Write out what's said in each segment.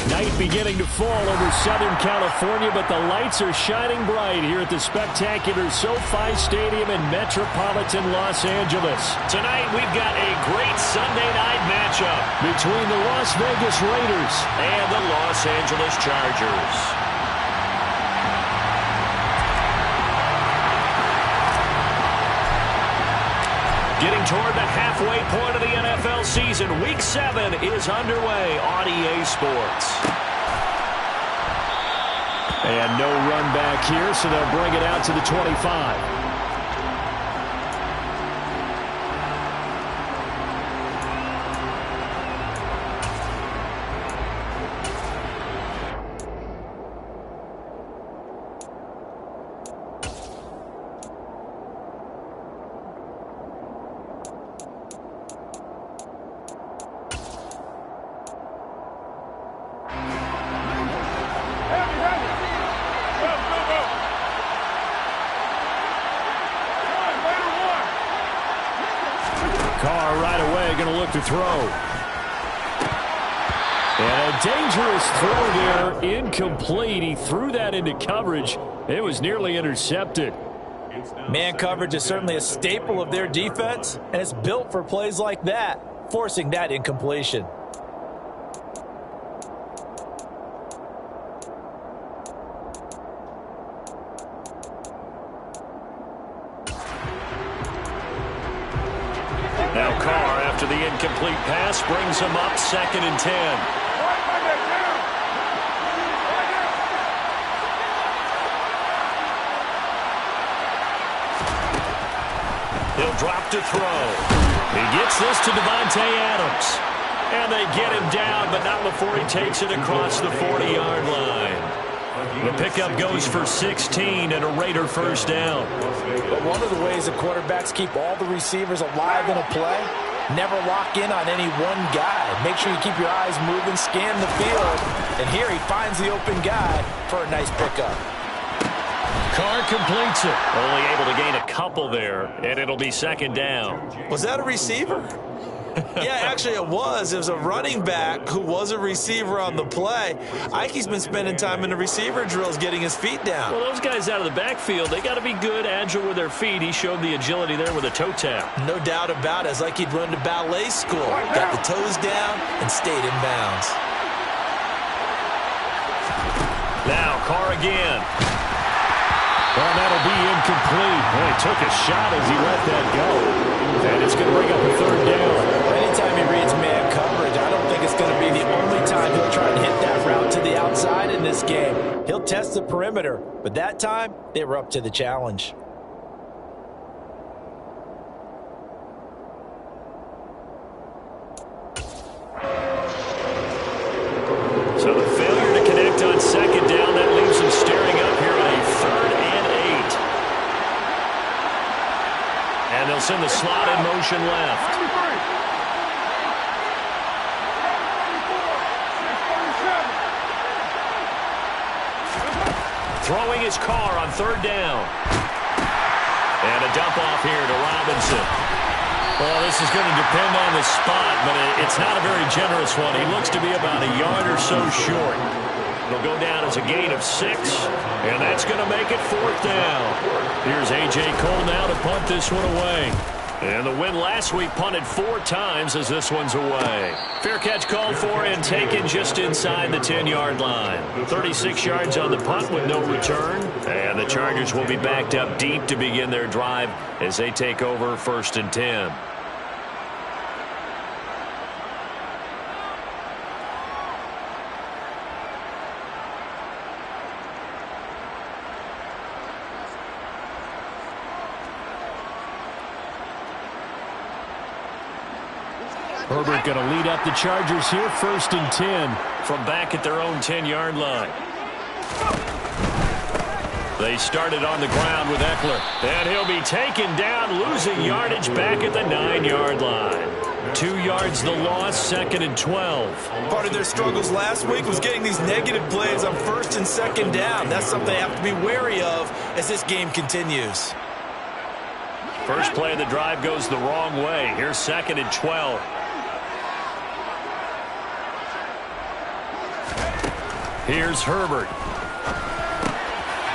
Night beginning to fall over Southern California, but the lights are shining bright here at the spectacular SoFi Stadium in metropolitan Los Angeles. Tonight, we've got a great Sunday night matchup between the Las Vegas Raiders and the Los Angeles Chargers. Getting toward the halfway point of the NFL season, Week 7 is underway on EA Sports. And no run back here, so they'll bring it out to the 25. To throw. And a dangerous throw there, incomplete. He threw that into coverage. It was nearly intercepted. Man coverage is certainly a staple of their defense, and it's built for plays like that, forcing that incompletion. Now Carr, after the incomplete pass, brings him up 2nd and 10. He'll drop to throw. He gets this to Devontae Adams. And they get him down, but not before he takes it across the 40-yard line. The pickup goes for 16 and a Raider first down. But one of the ways that quarterbacks keep all the receivers alive in a play, never lock in on any one guy. Make sure you keep your eyes moving, scan the field. And here he finds the open guy for a nice pickup. Carr completes it. Only able to gain a couple there, and it'll be 2nd down. Was that a receiver? Yeah, actually it was. It was a running back who was a receiver on the play. Ike's been spending time in the receiver drills getting his feet down. Well, those guys out of the backfield, they got to be good, agile with their feet. He showed the agility there with a toe tap. No doubt about it. It's like he'd run to ballet school. Got the toes down and stayed in bounds. Now Carr again. Well, that'll be incomplete. Well, he took a shot as he let that go. And it's going to bring up a 3rd down. Anytime he reads man coverage, I don't think it's going to be the only time he'll try to hit that route to the outside in this game. He'll test the perimeter, but that time they were up to the challenge. So the failure to connect on 2nd down, that leaves him staring up here on a 3rd and 8. And they'll send the slot in motion left. Throwing his Carr on 3rd down. And a dump off here to Robinson. Well, this is going to depend on the spot, but it's not a very generous one. He looks to be about a yard or so short. It'll go down as a gain of 6, and that's going to make it 4th down. Here's A.J. Cole now to punt this one away. And the win last week punted 4 times as this one's away. Fair catch called for and taken just inside the 10-yard line. 36 yards on the punt with no return. And the Chargers will be backed up deep to begin their drive as they take over 1st and 10. Herbert going to lead up the Chargers here, 1st and 10. From back at their own 10-yard line. They started on the ground with Eckler. And he'll be taken down, losing yardage back at the 9-yard line. 2 yards the loss, 2nd and 12. Part of their struggles last week was getting these negative plays on 1st and 2nd down. That's something they have to be wary of as this game continues. First play of the drive goes the wrong way. Here's 2nd and 12. Here's Herbert.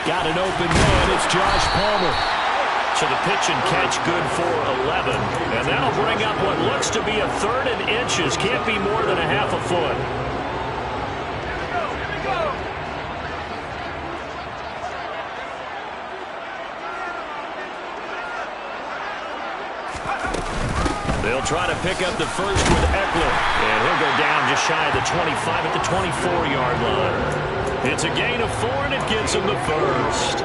Got an open man. It's Josh Palmer. So the pitch and catch good for 11. And that'll bring up what looks to be a 3rd and inches. Can't be more than a half a foot. They'll try to pick up the first with Eckler. And he'll go down just shy of the 25 at the 24-yard line. It's a gain of 4, and it gets him the first.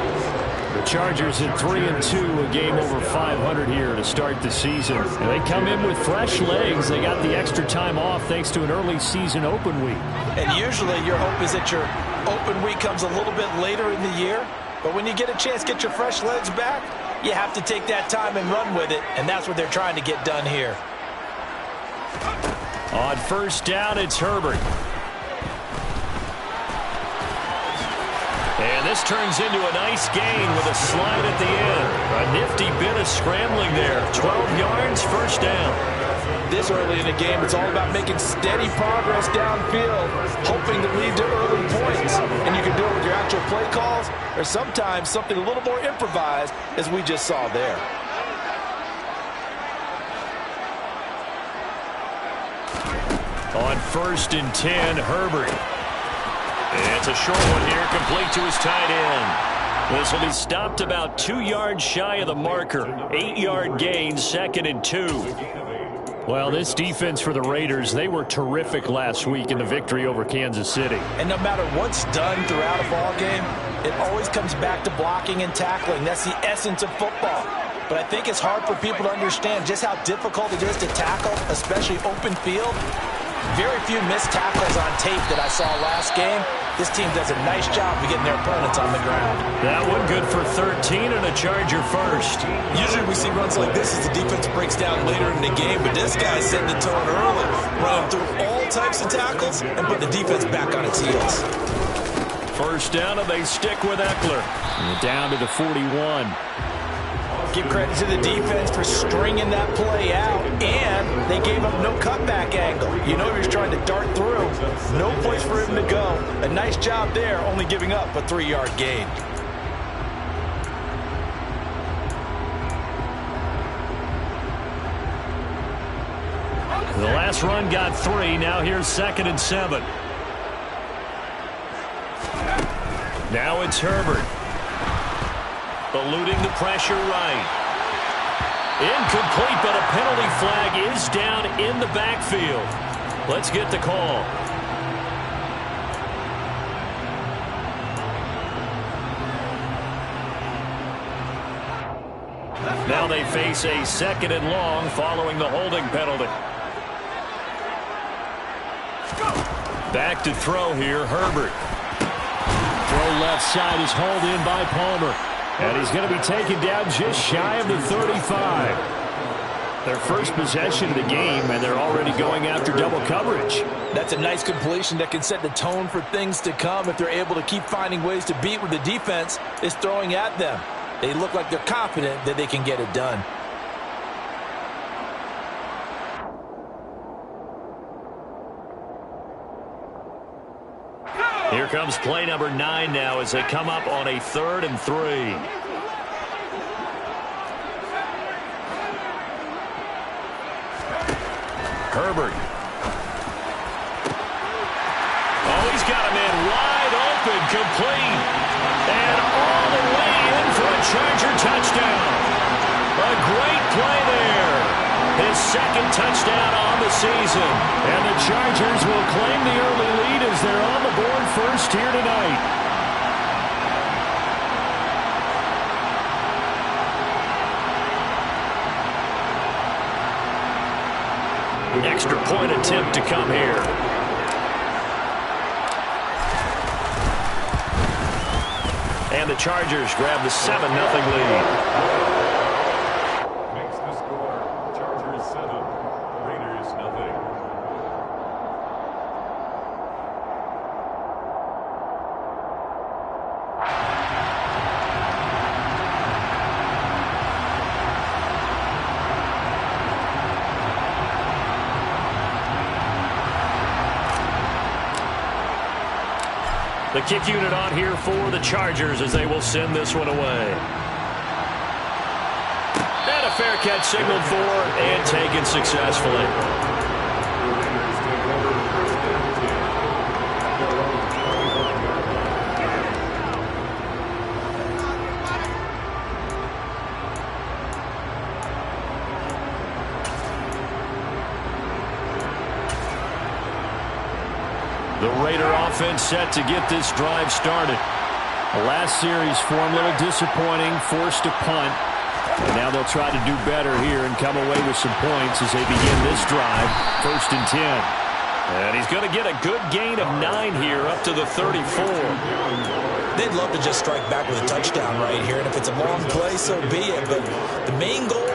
The Chargers at 3-2, a game over 500 here to start the season. And they come in with fresh legs. They got the extra time off thanks to an early season open week. And usually your hope is that your open week comes a little bit later in the year. But when you get a chance to get your fresh legs back, you have to take that time and run with it. And that's what they're trying to get done here. On first down, it's Herbert. And this turns into a nice gain with a slide at the end. A nifty bit of scrambling there. 12 yards, first down. This early in the game, it's all about making steady progress downfield, hoping to lead to early points. And you can do it with your actual play calls, or sometimes something a little more improvised, as we just saw there. On first and 10, Herbert. It's a short one here, complete to his tight end. This will be stopped about 2 yards shy of the marker. 8-yard gain, 2nd and 2. Well, this defense for the Raiders, they were terrific last week in the victory over Kansas City. And no matter what's done throughout a ball game, it always comes back to blocking and tackling. That's the essence of football. But I think it's hard for people to understand just how difficult it is to tackle, especially open field. Very few missed tackles on tape that I saw last game. This team does a nice job of getting their opponents on the ground. That one good for 13 and a Charger first. Usually we see runs like this as the defense breaks down later in the game, but this guy's setting the tone early, running through all types of tackles and putting the defense back on its heels. First down, and they stick with Eckler. And down to the 41. Give credit to the defense for stringing that play out, and they gave up no cutback angle. You know he was trying to dart through. No place for him to go. A nice job there, only giving up a 3-yard gain. The last run got 3. Now here's 2nd and 7. Now it's Herbert. Eluding the pressure right. Incomplete, but a penalty flag is down in the backfield. Let's get the call. Now they face a 2nd and long following the holding penalty. Back to throw here, Herbert. Throw left side is hauled in by Palmer. And he's going to be taken down just shy of the 35. Their first possession of the game, and they're already going after double coverage. That's a nice completion that can set the tone for things to come if they're able to keep finding ways to beat what the defense is throwing at them. They look like they're confident that they can get it done. Here comes play number 9 now as they come up on a 3rd and 3. Herbert. Oh, he's got a man wide open, complete. And all the way in for a Charger touchdown. A great play there. His 2nd touchdown on the season. And the Chargers will claim the early lead as they're on the board first here tonight. Extra point attempt to come here. And the Chargers grab the 7-0 lead. The kick unit on here for the Chargers as they will send this one away. And a fair catch signaled for and taken successfully. The Raider offense set to get this drive started. The last series for him, a little disappointing, forced a punt. And now they'll try to do better here and come away with some points as they begin this drive, 1st and 10. And he's going to get a good gain of 9 here up to the 34. They'd love to just strike back with a touchdown right here, and if it's a long play, so be it. But the main goal,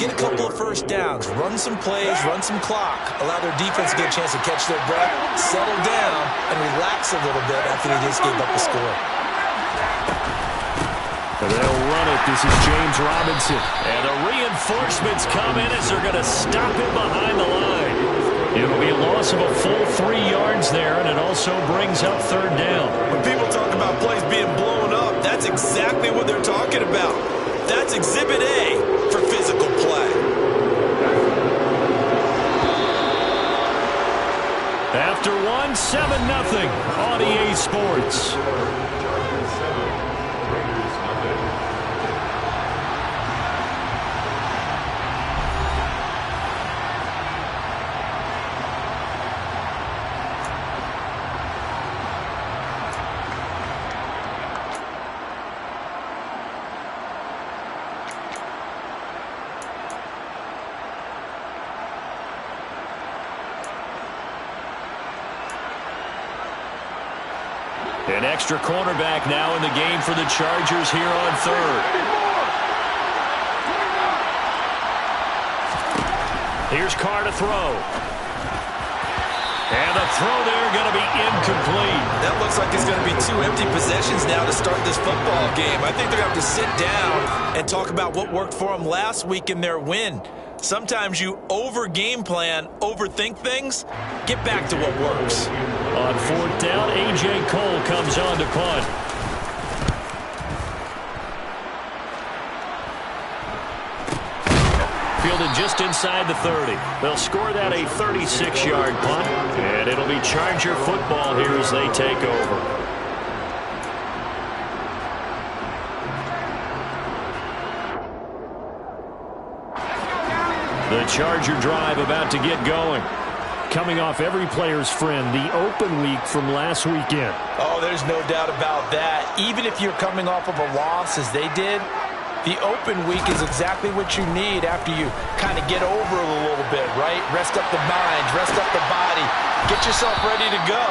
get a couple of first downs, run some plays, run some clock, allow their defense to get a chance to catch their breath, settle down, and relax a little bit after they just gave up the score. They'll run it. This is James Robinson. And the reinforcements come in as they're going to stop him behind the line. It'll be a loss of a full 3 yards there, and it also brings up 3rd down. When people talk about plays being blown up, that's exactly what they're talking about. That's Exhibit A for physical play. After 7-0 on EA Sports. An extra cornerback now in the game for the Chargers here on 3rd. Here's Carr to throw. And the throw there going to be incomplete. That looks like it's going to be 2 empty possessions now to start this football game. I think they're going to have to sit down and talk about what worked for them last week in their win. Sometimes you over-game plan, overthink things. Get back to what works. On 4th down, A.J. Cole comes on to punt. Fielded just inside the 30. They'll score that a 36-yard punt, and it'll be Charger football here as they take over. The Charger drive about to get going. Coming off every player's friend, the open week from last weekend. Oh, there's no doubt about that. Even if you're coming off of a loss as they did, the open week is exactly what you need after you kind of get over it a little bit, right? Rest up the mind, rest up the body, get yourself ready to go.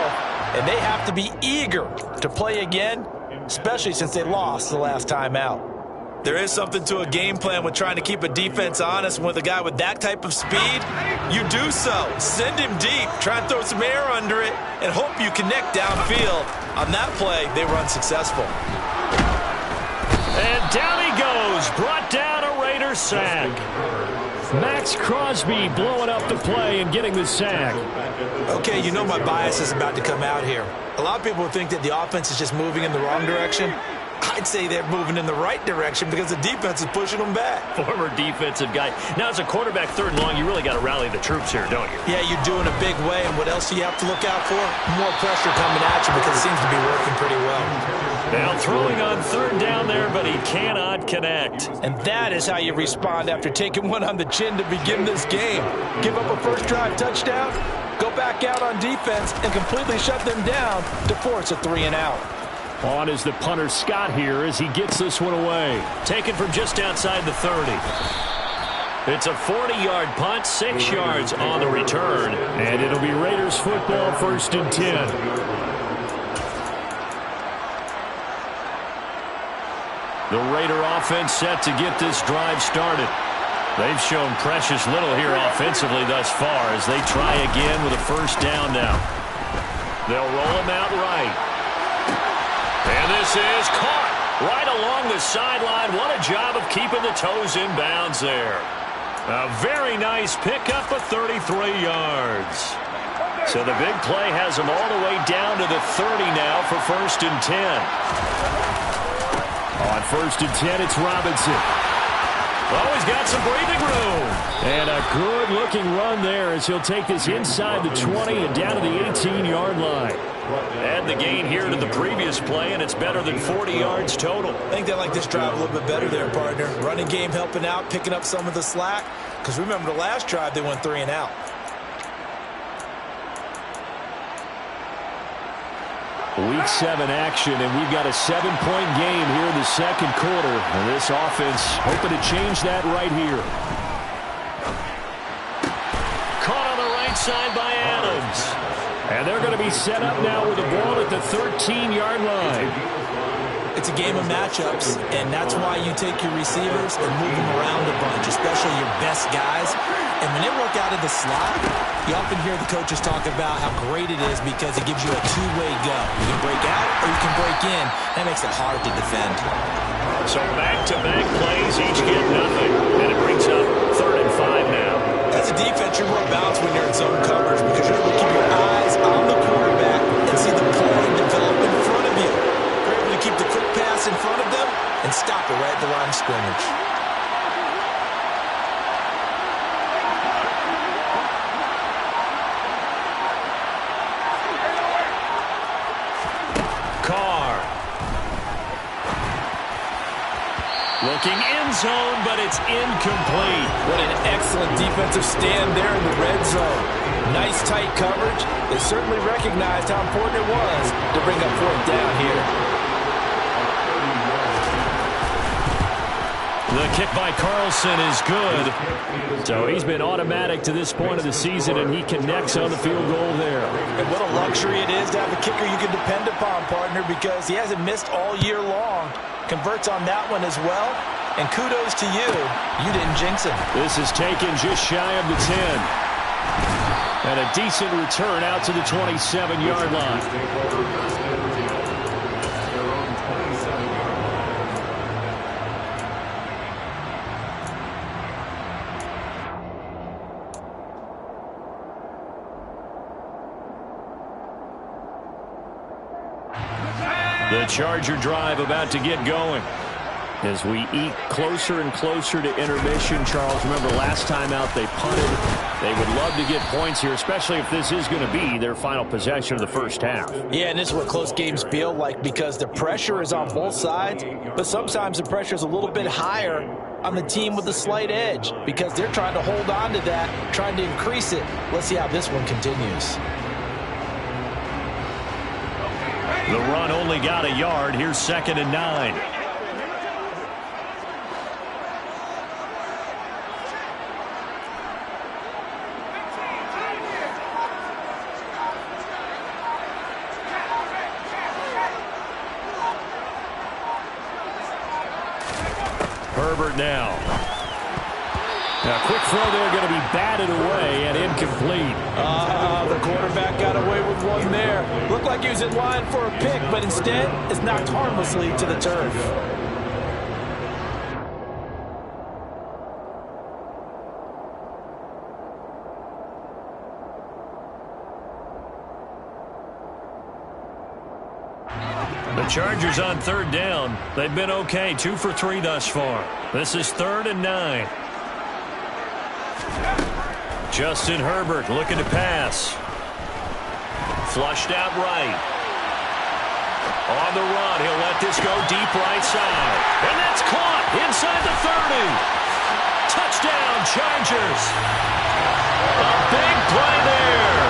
And they have to be eager to play again, especially since they lost the last time out. There is something to a game plan with trying to keep a defense honest. With a guy with that type of speed, you do so. Send him deep, try and throw some air under it, and hope you connect downfield. On that play, they were unsuccessful. And down he goes, brought down a Raider sack. Max Crosby blowing up the play and getting the sack. Okay, you know my bias is about to come out here. A lot of people think that the offense is just moving in the wrong direction. I'd say they're moving in the right direction because the defense is pushing them back. Former defensive guy. Now, as a quarterback 3rd and long, you really got to rally the troops here, don't you? Yeah, you're doing a big way, and what else do you have to look out for? More pressure coming at you because it seems to be working pretty well. Now throwing on 3rd down there, but he cannot connect. And that is how you respond after taking one on the chin to begin this game. Give up a first drive touchdown, go back out on defense, and completely shut them down to force a 3-and-out. On is the punter Scott here as he gets this one away. Taken from just outside the 30. It's a 40-yard punt, 6 yards on the return. And it'll be Raiders football, 1st and 10. The Raider offense set to get this drive started. They've shown precious little here offensively thus far as they try again with a first down now. They'll roll him out right. And this is caught right along the sideline. What a job of keeping the toes in bounds there. A very nice pickup of 33 yards. So the big play has him all the way down to the 30 now for 1st and 10. On 1st and 10, it's Robinson. Oh, he's got some breathing room. And a good-looking run there as he'll take this inside the 20 and down to the 18-yard line. Add the gain here to the previous play, and it's better than 40 yards total. I think they like this drive a little bit better there, partner. Running game helping out, picking up some of the slack. Because remember the last drive, they went 3 and out. Week 7 action, and we've got a 7-point game here in the second quarter. And this offense hoping to change that right here. Caught on the right side by Adams. And they're going to be set up now with the ball at the 13-yard line. It's a game of matchups, and that's why you take your receivers and move them around a bunch, especially your best guys. And when they work out of the slot, you often hear the coaches talk about how great it is because it gives you a two-way go. You can break out or you can break in. That makes it hard to defend. So back-to-back plays, each get nothing. And it brings up 3rd and 5 now. As a defense, you're more balanced when you're in zone coverage because you're able to keep your eyes on the quarterback and see the play develop in front of you. You're able to keep the quick pass in front of them and stop it right at the line of scrimmage. Looking end zone, but it's incomplete. What an excellent defensive stand there in the red zone. Nice tight coverage. They certainly recognized how important it was to bring up 4th down here. The kick by Carlson is good. So he's been automatic to this point of the season, and he connects on the field goal there. And what a luxury it is to have a kicker you can depend upon, partner, because he hasn't missed all year long. Converts on that one as well. And kudos to you. You didn't jinx him. This is taken just shy of the 10. And a decent return out to the 27-yard line. The Charger drive about to get going. As we eat closer and closer to intermission, Charles, remember last time out they punted. They would love to get points here, especially if this is going to be their final possession of the first half. Yeah, and this is what close games feel like because the pressure is on both sides, but sometimes the pressure is a little bit higher on the team with the slight edge because they're trying to hold on to that, trying to increase it. Let's see how this one continues. The run only got a yard. Here's 2nd and 9. Herbert now. Now, quick throw there going to be batted away and incomplete. The quarterback got away with one there. Looked like he was in line for a pick, but instead is knocked harmlessly to the turf. The Chargers on 3rd down. They've been okay, 2 for 3 thus far. This is 3rd and 9. Justin Herbert looking to pass. Flushed out right. On the run, he'll let this go deep right side. And that's caught inside the 30. Touchdown, Chargers. A big play there.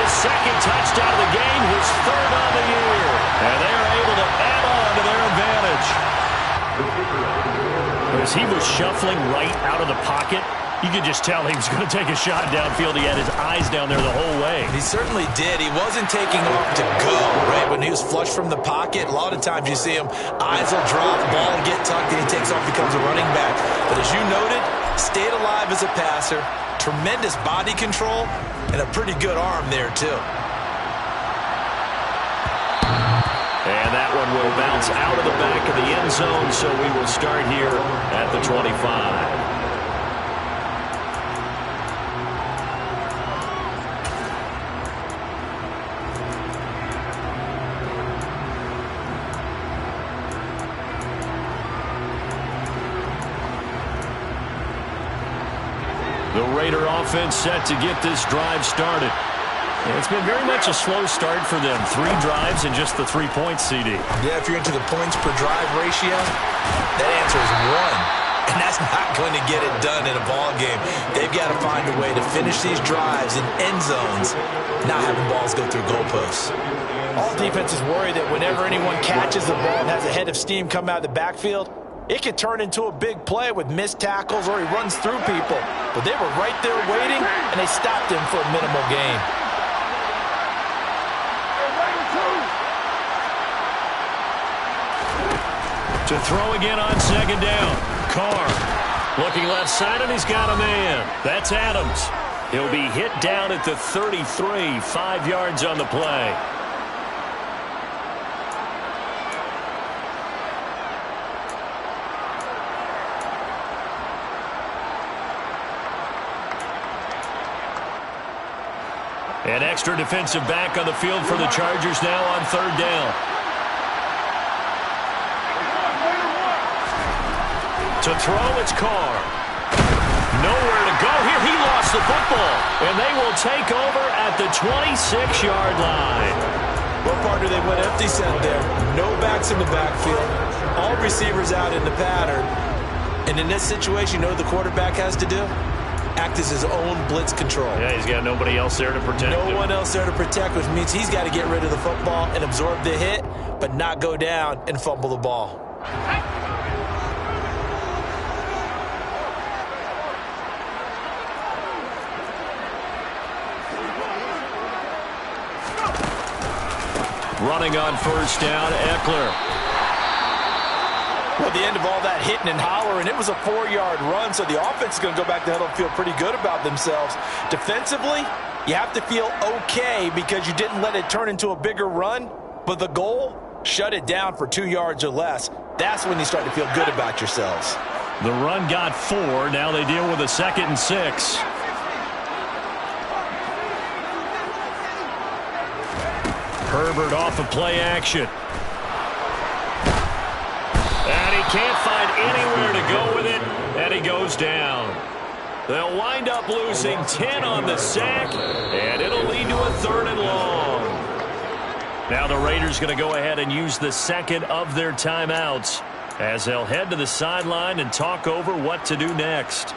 His 2nd touchdown of the game, his 3rd on the year. And they are able to add on to their advantage. As he was shuffling right out of the pocket, you could just tell he was going to take a shot downfield. He had his eyes down there the whole way. He certainly did. He wasn't taking off to go, right? When he was flushed from the pocket, a lot of times you see him, eyes will drop, ball will get tucked, and he takes off, becomes a running back. But as you noted, stayed alive as a passer, tremendous body control, and a pretty good arm there, too. And that one will bounce out of the back of the end zone, so we will start here at the 25. Raider offense set to get this drive started. And it's been very much a slow start for them. 3 drives and just the 3 points, CD. Yeah, if you're into the points per drive ratio, that answer is 1. And that's not going to get it done in a ball game. They've got to find a way to finish these drives in end zones, not having balls go through goalposts. All defenses worry that whenever anyone catches the ball and has a head of steam come out of the backfield, it could turn into a big play with missed tackles or he runs through people. But they were right there waiting, and they stopped him for a minimal gain. To throw again on second down. Carr looking left side, and he's got a man. That's Adams. He'll be hit down at the 33, 5 yards on the play. An extra defensive back on the field for the Chargers now on third down. To throw, it's Carr. Nowhere to go here. He lost the football. And they will take over at the 26-yard line. Well, partner, they went empty set there. No backs in the backfield. All receivers out in the pattern. And in this situation, you know what the quarterback has to do? Act as his own blitz control. Yeah, he's got nobody else there to protect him. No one else there to protect, which means he's got to get rid of the football and absorb the hit, but not go down and fumble the ball. Running on first down, Eckler. Well, at the end of all that hitting and hollering, it was a 4-yard run, so the offense is going to go back to huddle and feel pretty good about themselves. Defensively, you have to feel okay because you didn't let it turn into a bigger run, but the goal, shut it down for 2 yards or less. That's when you start to feel good about yourselves. The run got 4. Now they deal with a 2nd and 6. Herbert off of play action. And he can't find anywhere to go with it, and he goes down. They'll wind up losing 10 on the sack, and it'll lead to a 3rd and long. Now the Raiders going to go ahead and use the second of their timeouts as they'll head to the sideline and talk over what to do next.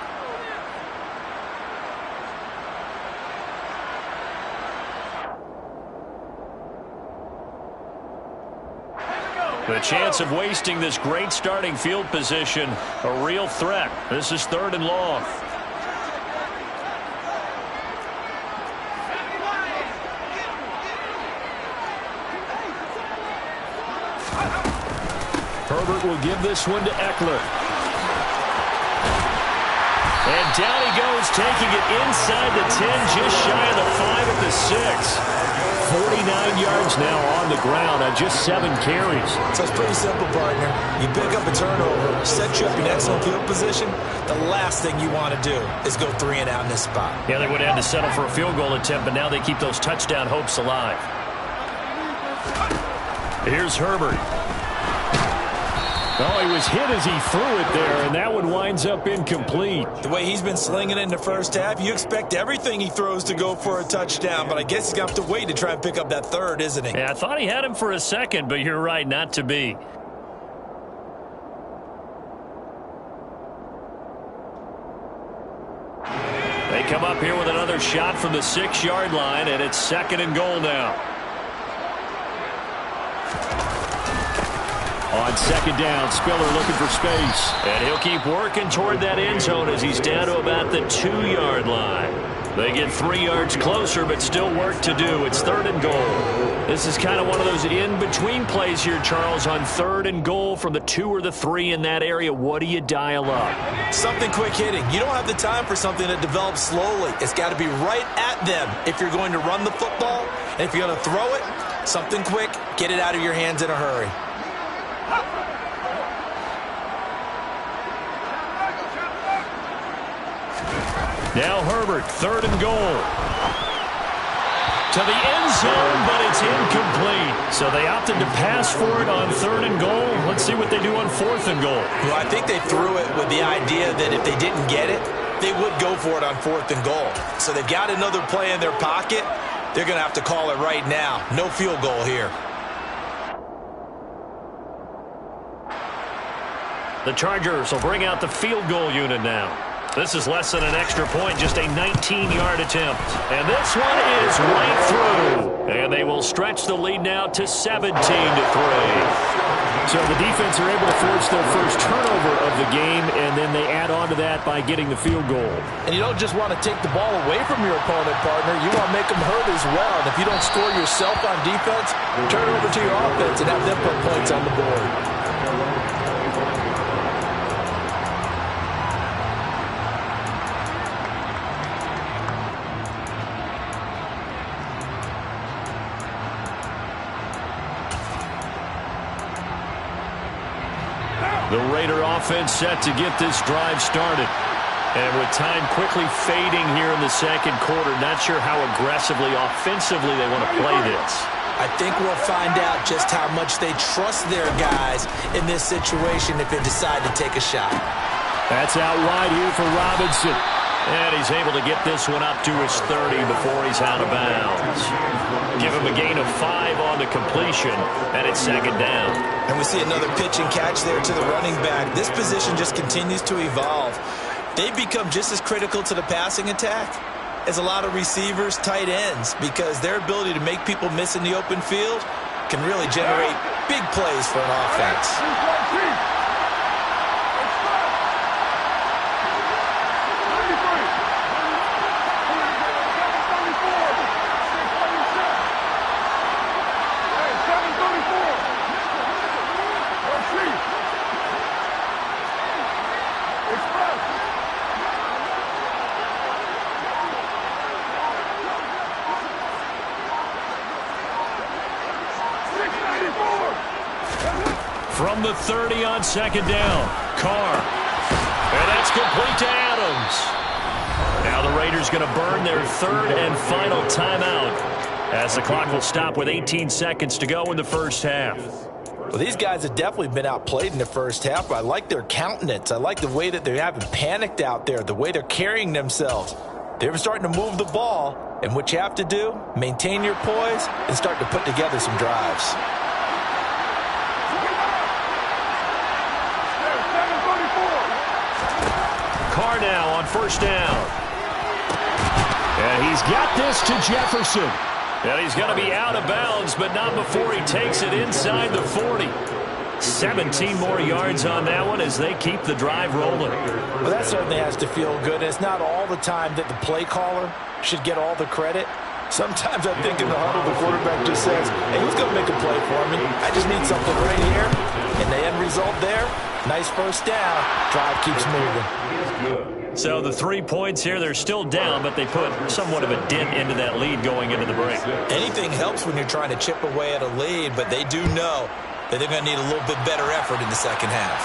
The chance of wasting this great starting field position, a real threat. This is 3rd and long. Herbert will give this one to Eckler. And down he goes, taking it inside the 10, just shy of the 5 at the 6. 49 yards now on the ground on just 7 carries. So it's pretty simple, partner. You pick up a turnover, set you up in excellent field position. The last thing you want to do is go 3 and out in this spot. Yeah, they would have had to settle for a field goal attempt, but now they keep those touchdown hopes alive. Here's Herbert. Oh, he was hit as he threw it there, and that one winds up incomplete. The way he's been slinging it in the first half, you expect everything he throws to go for a touchdown, but I guess he's going to have to wait to try and pick up that 3rd, isn't he? Yeah, I thought he had him for a second, but you're right, not to be. They come up here with another shot from the 6-yard line, and it's 2nd and goal now. On 2nd down, Spiller looking for space. And he'll keep working toward that end zone as he's down to about the 2-yard line. They get 3 yards closer, but still work to do. It's 3rd and goal. This is kind of one of those in-between plays here, Charles, on 3rd and goal from the 2 or the 3 in that area. What do you dial up? Something quick hitting. You don't have the time for something that develops slowly. It's got to be right at them if you're going to run the football. And if you're going to throw it, something quick, get it out of your hands in a hurry. Now Herbert, 3rd and goal. To the end zone, but it's incomplete. So they opted to pass for it on 3rd and goal. Let's see what they do on 4th and goal. Well, I think they threw it with the idea that if they didn't get it, they would go for it on 4th and goal. So they've got another play in their pocket. They're going to have to call it right now. No field goal here. The Chargers will bring out the field goal unit now. This is less than an extra point, just a 19-yard attempt. And this one is right through. And they will stretch the lead now to 17-3. So the defense are able to force their first turnover of the game, and then they add on to that by getting the field goal. And you don't just want to take the ball away from your opponent, partner. You want to make them hurt as well. And if you don't score yourself on defense, turn it over to your offense and have them put points on the board. The Raider offense set to get this drive started. And with time quickly fading here in the second quarter, not sure how aggressively, offensively they want to play this. I think we'll find out just how much they trust their guys in this situation if they decide to take a shot. That's out wide here for Robinson. And he's able to get this one up to his 30 before he's out of bounds. Give him a gain of 5 on the completion, and it's second down. And we see another pitch and catch there to the running back. This position just continues to evolve. They've become just as critical to the passing attack as a lot of receivers, tight ends, because their ability to make people miss in the open field can really generate big plays for an offense. From the 30 on second down, Carr. And that's complete to Adams. Now the Raiders going to burn their third and final timeout as the clock will stop with 18 seconds to go in the first half. Well, these guys have definitely been outplayed in the first half, but I like their countenance. I like the way that they haven't panicked out there, the way they're carrying themselves. They're starting to move the ball, and what you have to do, maintain your poise and start to put together some drives. Carr now on first down. And he's got this to Jefferson. And he's going to be out of bounds, but not before he takes it inside the 40. 17 more yards on that one as they keep the drive rolling. Well, that certainly has to feel good. It's not all the time that the play caller should get all the credit. Sometimes I think in the huddle, the quarterback just says, hey, who's going to make a play for me? I just need something right here. And the end result there, nice first down. Drive keeps moving. So the 3 points here, they're still down, but they put somewhat of a dent into that lead going into the break. Anything helps when you're trying to chip away at a lead, but they do know that they're going to need a little bit better effort in the second half.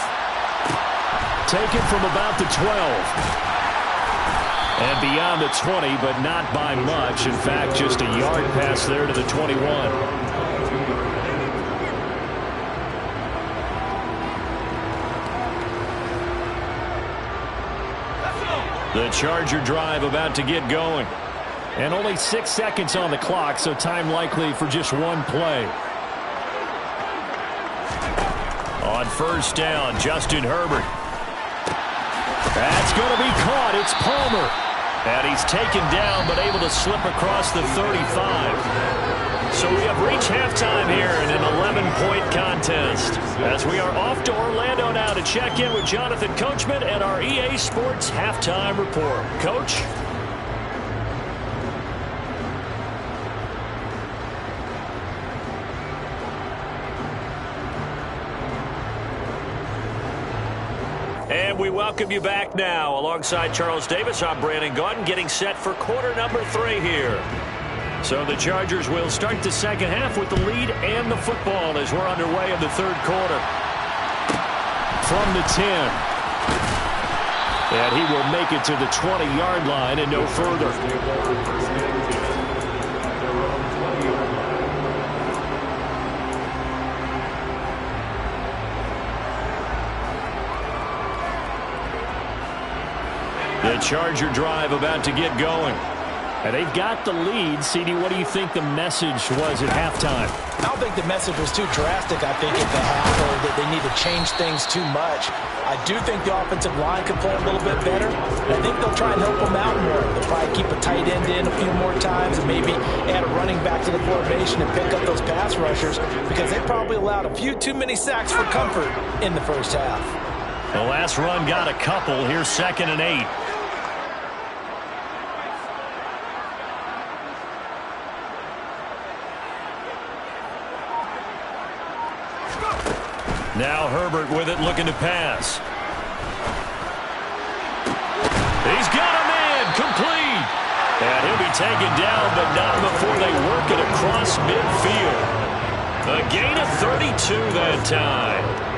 Taken from about the 12. And beyond the 20, but not by much. In fact, just a yard pass there to the 21. The Charger drive about to get going. And only 6 seconds on the clock, so time likely for just one play. On first down, Justin Herbert. That's going to be caught. It's Palmer. And he's taken down, but able to slip across the 35. So we have reached halftime here in an 11-point contest. As we are off to Orlando now to check in with Jonathan Coachman and our EA Sports Halftime Report. Coach? And we welcome you back now. Alongside Charles Davis, I'm Brandon Gaudin, getting set for quarter number 3 here. So the Chargers will start the second half with the lead and the football as we're underway in the third quarter. From the 10. And he will make it to the 20-yard line and no further. The Charger drive about to get going. And they've got the lead. CD, what do you think the message was at halftime? I don't think the message was too drastic, I think, at the half, or that they need to change things too much. I do think the offensive line can play a little bit better. And I think they'll try and help them out more. They'll probably keep a tight end in a few more times and maybe add a running back to the formation and pick up those pass rushers, because they probably allowed a few too many sacks for comfort in the first half. The last run got a couple. Here's 2nd and 8. Now Herbert with it, looking to pass. He's got a man, complete. And he'll be taken down, but not before they work it across midfield. A gain of 32 that time.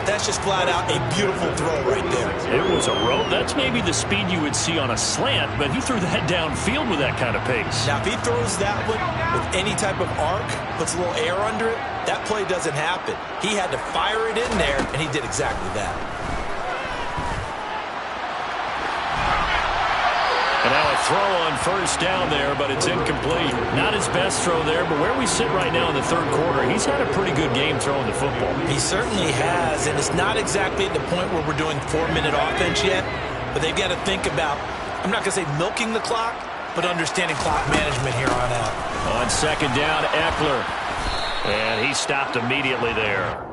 That's just flat out a beautiful throw right there. It was a rope. That's maybe the speed you would see on a slant, but he threw that downfield with that kind of pace. Now, if he throws that one with any type of arc, puts a little air under it, that play doesn't happen. He had to fire it in there, and he did exactly that. And now a throw on first down there, but it's incomplete. Not his best throw there, but where we sit right now in the third quarter, he's had a pretty good game throwing the football. He certainly has, and it's not exactly at the point where we're doing 4-minute offense yet, but they've got to think about, I'm not going to say milking the clock, but understanding clock management here on out. On 2nd down, Eckler. And he stopped immediately there.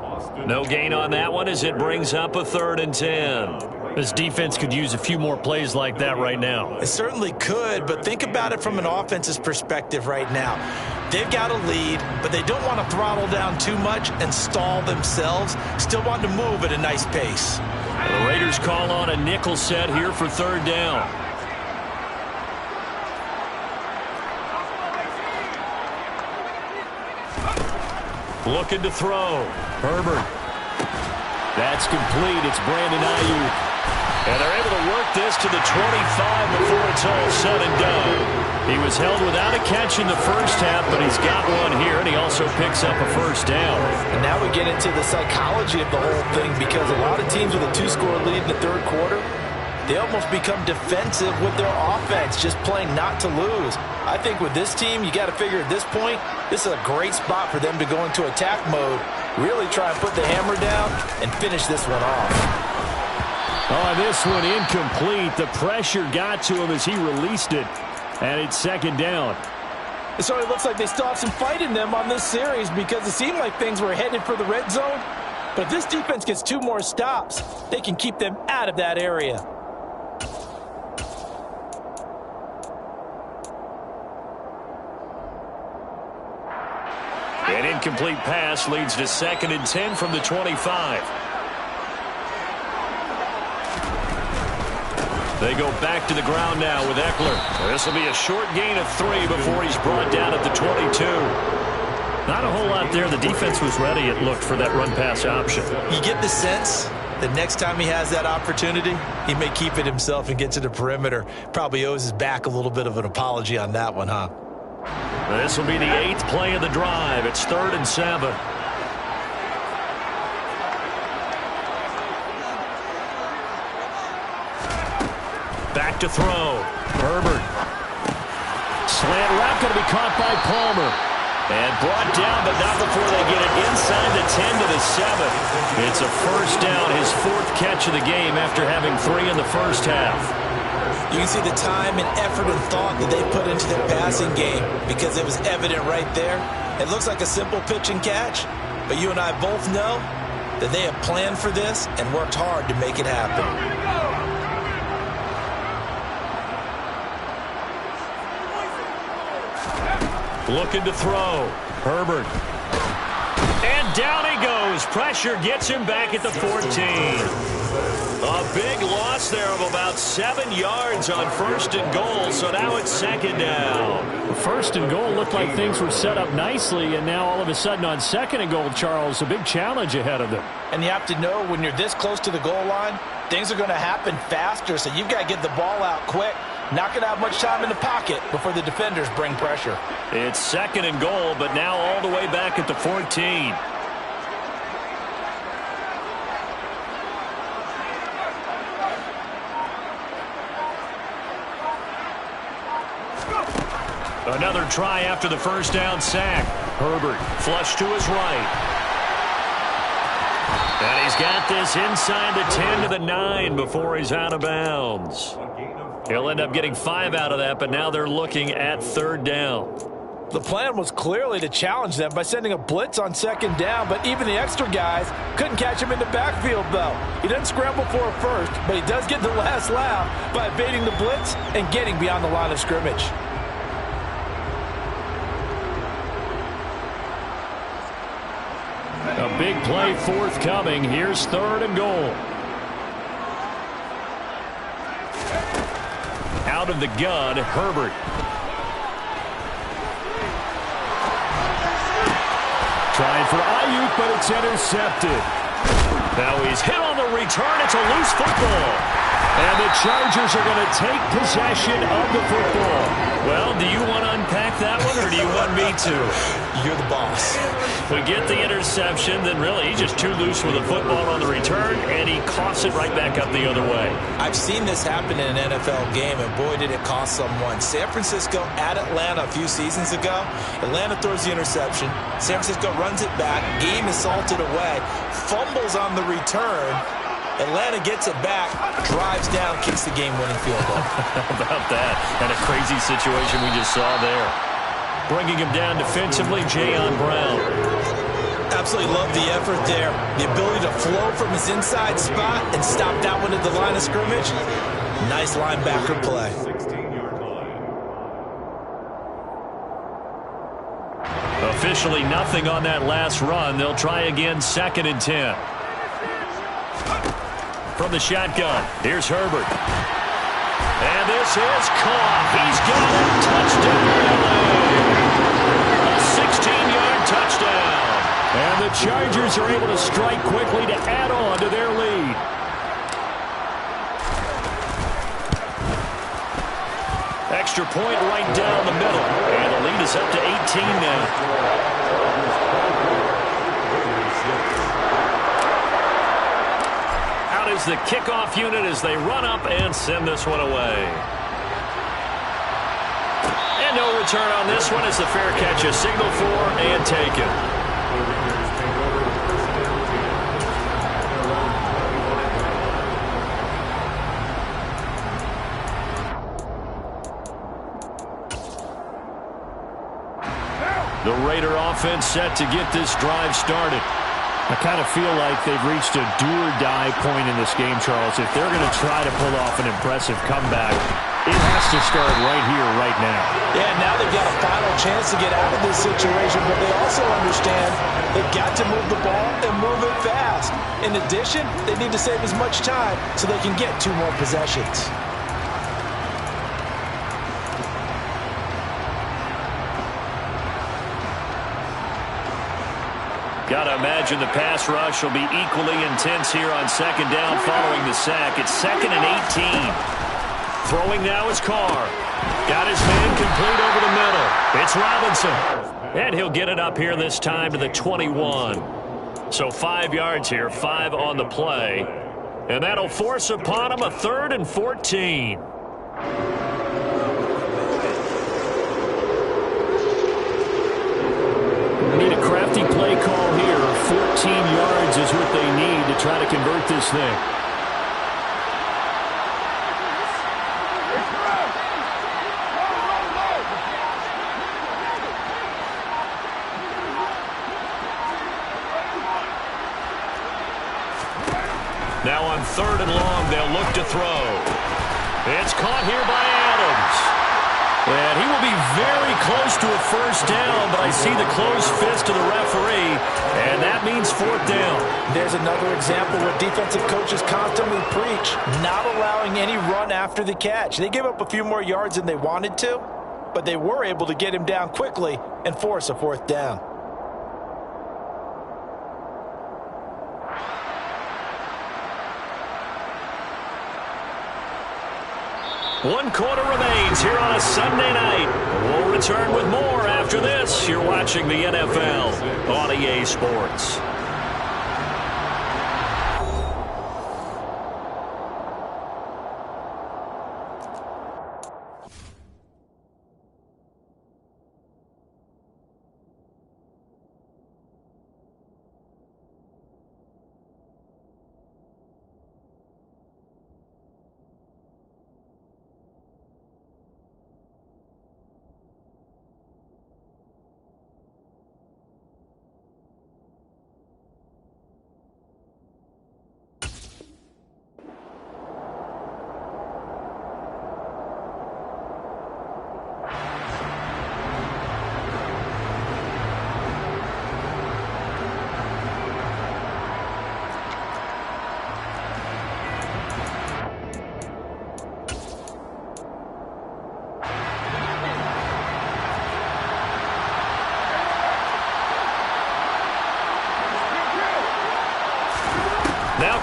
No gain on that one as it brings up a 3rd and 10. This defense could use a few more plays like that right now. It certainly could, but think about it from an offense's perspective right now. They've got a lead, but they don't want to throttle down too much and stall themselves. Still want to move at a nice pace. The Raiders call on a nickel set here for 3rd down. Looking to throw. Herbert. That's complete. It's Brandon Ayuk. And they're able to work this to the 25 before it's all said and done. He was held without a catch in the first half, but he's got one here, and he also picks up a first down. And now we get into the psychology of the whole thing, because a lot of teams with a 2-score lead in the third quarter, they almost become defensive with their offense, just playing not to lose. I think with this team, you got to figure at this point, this is a great spot for them to go into attack mode, really try and put the hammer down and finish this one off. Oh, this one incomplete. The pressure got to him as he released it, and it's 2nd down. So it looks like they still have some fight in them on this series, because it seemed like things were headed for the red zone. But if this defense gets 2 more stops, they can keep them out of that area. An incomplete pass leads to 2nd and 10 from the 25. They go back to the ground now with Eckler. This will be a short gain of 3 before he's brought down at the 22. Not a whole lot there. The defense was ready, it looked, for that run-pass option. You get the sense that next time he has that opportunity, he may keep it himself and get to the perimeter. Probably owes his back a little bit of an apology on that one, huh? This will be the 8th play of the drive. It's 3rd and 7. Back to throw. Herbert. Slant route going to be caught by Palmer. And brought down, but not before they get it inside the 10 to the 7. It's a first down, his 4th catch of the game after having 3 in the first half. You can see the time and effort and thought that they put into their passing game, because it was evident right there. It looks like a simple pitch and catch, but you and I both know that they have planned for this and worked hard to make it happen. Looking to throw. Herbert. And down he goes. Pressure gets him back at the 14. A big loss there of about 7 yards on 1st and goal, so now it's 2nd down. 1st and goal looked like things were set up nicely, and now all of a sudden on 2nd and goal, Charles, a big challenge ahead of them. And you have to know when you're this close to the goal line, things are going to happen faster, so you've got to get the ball out quick. Not going to have much time in the pocket before the defenders bring pressure. It's 2nd and goal, but now all the way back at the 14. Another try after the first down sack. Herbert flush to his right. And he's got this inside the 10 to the 9 before he's out of bounds. He'll end up getting 5 out of that, but now they're looking at third down. The plan was clearly to challenge them by sending a blitz on second down, but even the extra guys couldn't catch him in the backfield, though. He doesn't scramble for a first, but he does get the last laugh by evading the blitz and getting beyond the line of scrimmage. A big play forthcoming. Here's third and goal. Out of the gun, Herbert. Trying for Ayuk, but it's intercepted. Now he's hit on the return. It's a loose football. And the Chargers are going to take possession of the football. Well, do you want to unpack that one, or do you want me to? You're the boss. We get the interception, then really he's just too loose with the football on the return, and he coughs it right back up the other way. I've seen this happen in an NFL game, and boy, did it cost someone. San Francisco at Atlanta a few seasons ago. Atlanta throws the interception. San Francisco runs it back. Game is salted away. Fumbles on the return. Atlanta gets it back, drives down, kicks the game-winning field goal. How about that? And a crazy situation we just saw there. Bringing him down defensively, Jayon Brown. Absolutely love the effort there. The ability to flow from his inside spot and stop that one at the line of scrimmage. Nice linebacker play. Officially nothing on that last run. They'll try again, 2nd and 10. From the shotgun, here's Herbert. And this is caught. He's got it. Touchdown. A 16-yard touchdown. And the Chargers are able to strike quickly to add on to their lead. Extra point right down the middle. And the lead is up to 18 now. Is the kickoff unit as they run up and send this one away. And no return on this one as the fair catch is signaled for and taken. The Raider offense set to get this drive started. I kind of feel like they've reached a do-or-die point in this game, Charles. If they're going to try to pull off an impressive comeback, it has to start right here, right now. Yeah, now they've got a final chance to get out of this situation, but they also understand they've got to move the ball and move it fast. In addition, they need to save as much time so they can get 2 more possessions. Got to imagine the pass rush will be equally intense here on 2nd down following the sack. It's 2nd and 18. Throwing now is Carr. Got his man complete over the middle. It's Robinson. And he'll get it up here this time to the 21. So 5 yards here, 5 on the play. And that'll force upon him a 3rd and 14. Need a crafty play call here. 14 yards is what they need to try to convert this thing. Now on 3rd and long, they'll look to throw. It's caught here by Adams. And he will be very close to a first down, but I see the closed fist of the referee, and that means 4th down. There's another example where defensive coaches constantly preach, not allowing any run after the catch. They gave up a few more yards than they wanted to, but they were able to get him down quickly and force a 4th down. One quarter remains here on a Sunday night. We'll return with more after this. You're watching the NFL on EA Sports.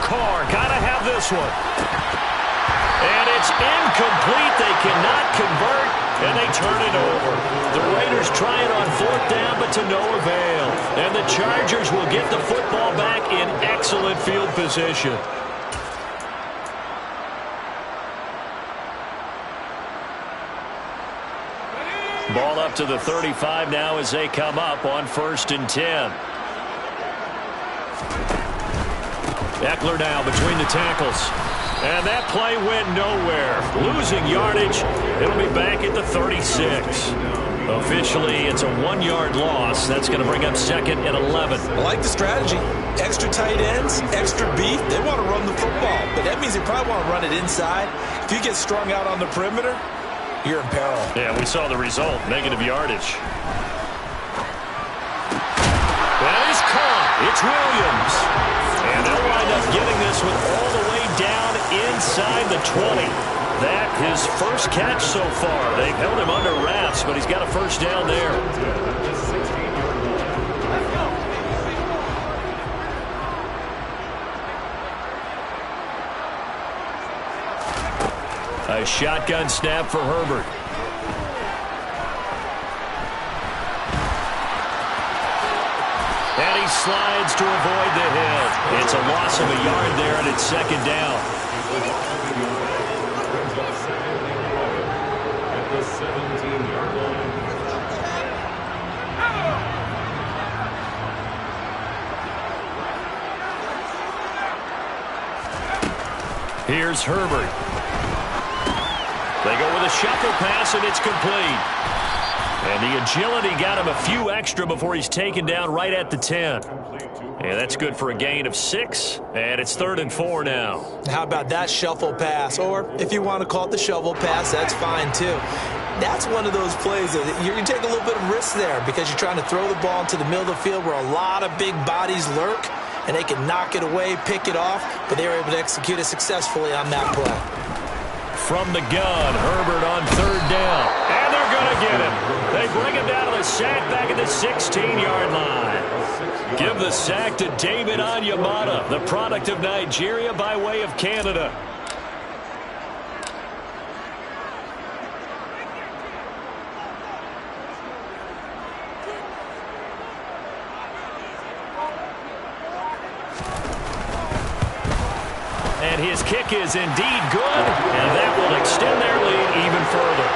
Carr, got to have this one. And it's incomplete. They cannot convert, and they turn it over. The Raiders try it on 4th down, but to no avail. And the Chargers will get the football back in excellent field position. Ball up to the 35 now as they come up on 1st and 10. Eckler now between the tackles. And that play went nowhere. Losing yardage. It'll be back at the 36. Officially, it's a 1-yard loss. That's going to bring up 2nd and 11. I like the strategy. Extra tight ends, extra beef. They want to run the football, but that means they probably want to run it inside. If you get strung out on the perimeter, you're in peril. Yeah, we saw the result. Negative yardage. That is caught. It's Williams. And they'll wind up getting this one all the way down inside the 20. That his first catch so far. They've held him under wraps, but he's got a first down there. A shotgun snap for Herbert. And he slides to avoid the hit. It's a loss of a yard there, and it's 2nd down. At the 17-yard line. Here's Herbert. They go with a shuffle pass, and it's complete. And the agility got him a few extra before he's taken down right at the 10. And that's good for a gain of 6. And it's 3rd and 4 now. How about that shuffle pass? Or if you want to call it the shovel pass, that's fine too. That's one of those plays that you're going to take a little bit of risk there because you're trying to throw the ball into the middle of the field where a lot of big bodies lurk. And they can knock it away, pick it off. But they were able to execute it successfully on that play. From the gun, Herbert on 3rd down. And they're going to get him. They bring him down to the sack back at the 16-yard line. Give the sack to David Onyemata, the product of Nigeria by way of Canada. And his kick is indeed good, and that will extend their lead even further.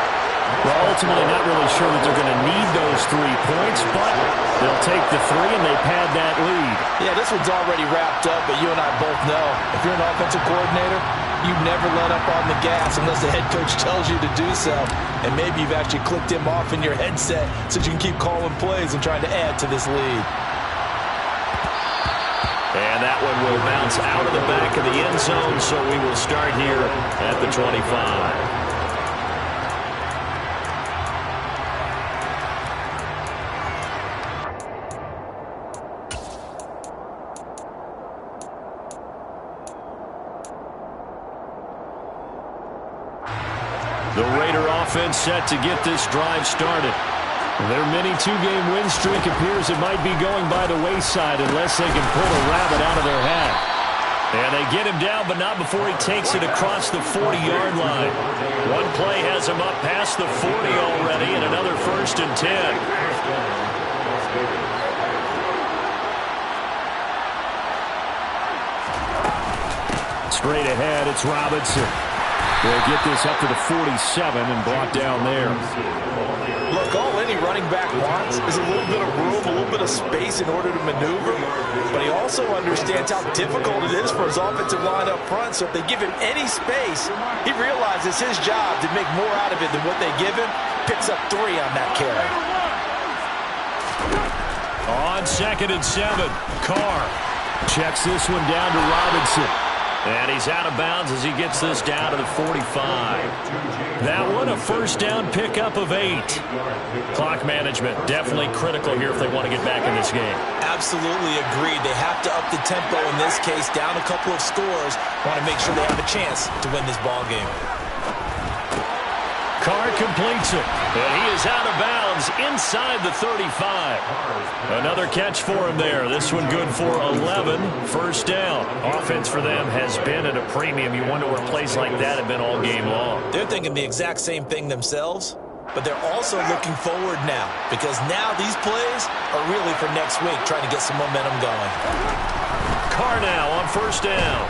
Well, ultimately not really sure that they're going to need those 3 points, but they'll take the 3 and they pad that lead. Yeah, this one's already wrapped up, but you and I both know if you're an offensive coordinator, you never let up on the gas unless the head coach tells you to do so. And maybe you've actually clicked him off in your headset so you can keep calling plays and trying to add to this lead. And that one will bounce out of the back of the end zone, so we will start here at the 25. The Raider offense set to get this drive started. Their mini 2-game win streak appears it might be going by the wayside unless they can pull a rabbit out of their hat. And they get him down, but not before he takes it across the 40-yard line. One play has him up past the 40 already, and another 1st and 10. Straight ahead, it's Robinson. They'll get this up to the 47 and brought down there. Look, all any running back wants is a little bit of room, a little bit of space in order to maneuver. But he also understands how difficult it is for his offensive line up front. So if they give him any space, he realizes his job to make more out of it than what they give him. Picks up 3 on that carry. On 2nd and 7, Carr Checks this one down to Robinson. And he's out of bounds as he gets this down to the 45. That one a first down pickup of 8. Clock management definitely critical here if they want to get back in this game. Absolutely agreed. They have to up the tempo in this case, down a couple of scores. Want to make sure they have a chance to win this ball game. Carr completes it, and he is out of bounds inside the 35. Another catch for him there. This one good for 11. First down. Offense for them has been at a premium. You wonder what plays like that have been all game long. They're thinking the exact same thing themselves, but they're also looking forward now, because now these plays are really for next week, trying to get some momentum going. Carr now on first down.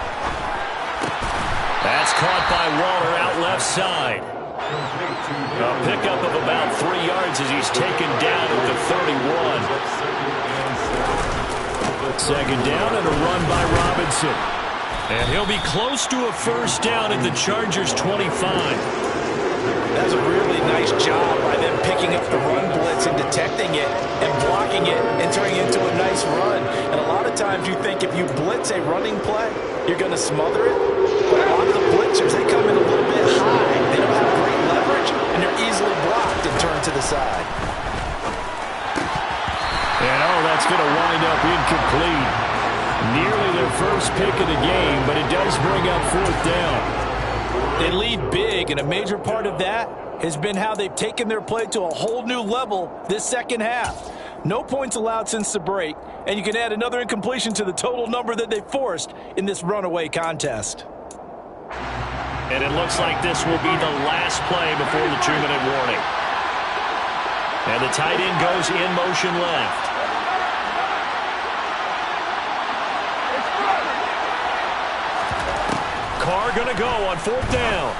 That's caught by Waller out left side. A pickup of about 3 yards as he's taken down at the 31. Second down and a run by Robinson. And he'll be close to a first down at the Chargers' 25. That's a really nice job by them picking up the run blitz and detecting it and blocking it and turning it into a nice run. And a lot of times you think if you blitz a running play, you're going to smother it. But a lot of the blitzers, they come in a little bit high. They don't have great leverage, and they're easily blocked and turned to the side. And, that's going to wind up incomplete. Nearly their first pick of the game, but it does bring up fourth down. They lead big, and a major part of that has been how they've taken their play to a whole new level this second half. No points allowed since the break, and you can add another incompletion to the total number that they forced in this runaway contest. And it looks like this will be the last play before the 2-minute warning. And the tight end goes in motion left. Carr going to go on fourth down.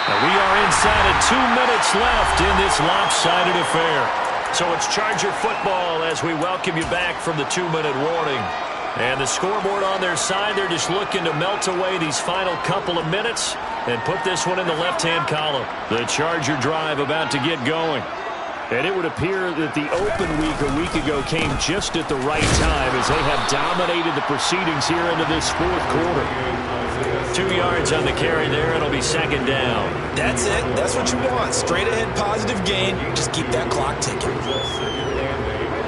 And we are inside of 2 minutes left in this lopsided affair. So it's Charger football as we welcome you back from the 2-minute warning. And the scoreboard on their side, they're just looking to melt away these final couple of minutes and put this one in the left-hand column. The Charger drive about to get going. And it would appear that the open week a week ago came just at the right time as they have dominated the proceedings here into this fourth quarter. 2 yards on the carry there. It'll be second down. That's it. That's what you want. Straight ahead positive gain. Just keep that clock ticking.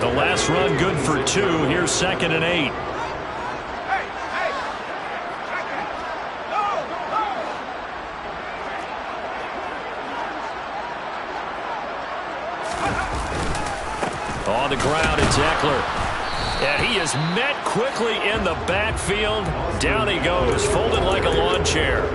The last run good for 2. Here's second and 8. On the ground, it's Eckler. And he is met quickly in the backfield. Down he goes, folded like a lawn chair.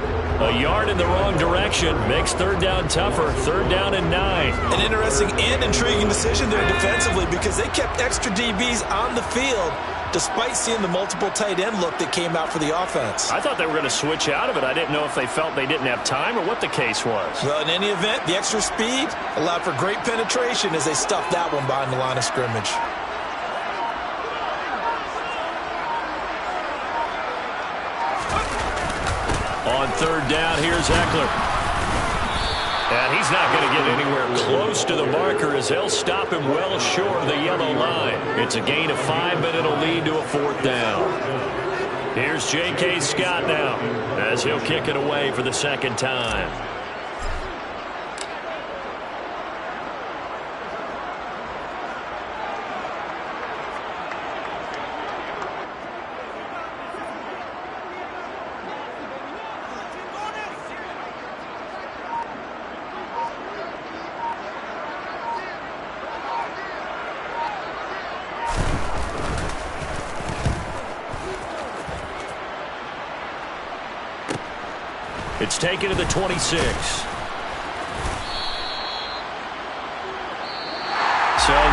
A yard in the wrong direction makes third down tougher. Third down and 9. An interesting and intriguing decision there defensively, because they kept extra DBs on the field despite seeing the multiple tight end look that came out for the offense. I thought they were going to switch out of it. I didn't know if they felt they didn't have time or what the case was. Well, in any event, the extra speed allowed for great penetration as they stuffed that one behind the line of scrimmage. On third down, here's Eckler. And he's not going to get anywhere close to the marker as they'll stop him well short of the yellow line. It's a gain of 5, but it'll lead to a fourth down. Here's J.K. Scott now as he'll kick it away for the second time. It's taken to the 26. So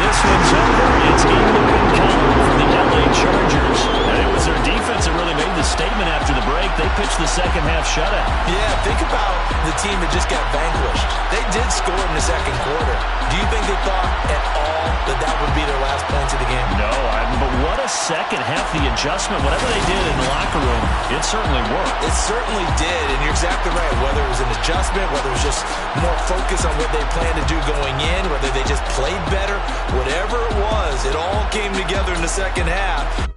this one's over. It's in-looking column for the LA Chargers. And it was their defense that really made the statement after the break. They pitched the second half shutout. Yeah, think about the team that just got vanquished. They did score in the second quarter. Do you think they thought at all that that would be their last points of the game? No, but what a second half. The adjustment, whatever they did in the locker room, it certainly worked. It certainly did, and you're exactly right. Whether it was an adjustment, whether it was just more focus on what they planned to do going in, whether they just played better, whatever it was, it all came together in the second half.